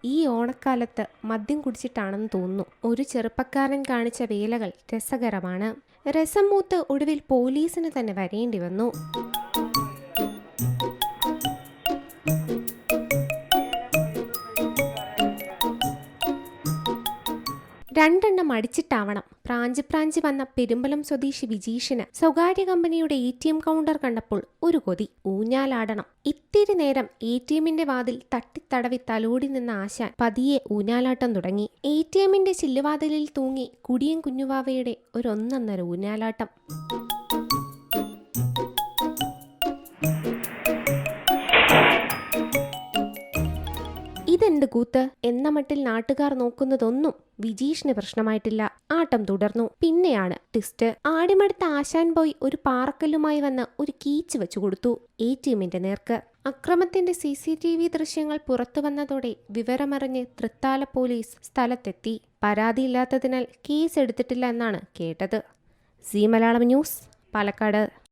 ഈ ഓണക്കാലത്ത് മദ്യം കുടിച്ചിട്ടാണെന്ന് തോന്നുന്നു. ഒരു ചെറുപ്പക്കാരൻ കാണിച്ച വേലകൾ രസകരമാണ്. രസം മൂത്ത് ഒടുവിൽ പോലീസിന് തന്നെ വരേണ്ടി വന്നു. രണ്ടെണ്ണം അടിച്ചിട്ടാവണം. പ്രാഞ്ചി വന്ന പെരുമ്പലം സ്വദേശി വിജീഷിന് സ്വകാര്യ കമ്പനിയുടെ ATM കൗണ്ടർ കണ്ടപ്പോൾ ഒരു കൊതി. ഊഞ്ഞാലാടണം. ഇത്തിരി നേരം ATMന്റെ വാതിൽ തട്ടിത്തടവി തലോടി നിന്ന ആശാൻ പതിയെ ഊഞ്ഞാലാട്ടം തുടങ്ങി. ATMന്റെ ചില്ലുവാതിലിൽ തൂങ്ങി കുടിയൻ കുഞ്ഞുവാവയുടെ ഒന്നൊന്നര ഊഞ്ഞാലാട്ടം. ഇതെന്ത് കൂത്ത് എന്ന മട്ടിൽ നാട്ടുകാർ നോക്കുന്നതൊന്നും വിജീഷിന് പ്രശ്നമായിട്ടില്ല. ആട്ടം തുടർന്നു. പിന്നെയാണ് ട്വിസ്റ്റ്. ആടിമടുത്ത ആശാൻ പോയി ഒരു പാറക്കല്ലുമായി വന്ന് ഒരു കീച്ച് വെച്ചു കൊടുത്തു ATMന്റെ നേർക്ക്. അക്രമത്തിന്റെ CCTV ദൃശ്യങ്ങൾ പുറത്തു വന്നതോടെ വിവരമറിഞ്ഞ് തൃത്താല പോലീസ് സ്ഥലത്തെത്തി. പരാതിയില്ലാത്തതിനാൽ കേസ് എടുത്തിട്ടില്ല എന്നാണ് കേട്ടത്. C Malayalam news, Palakkad.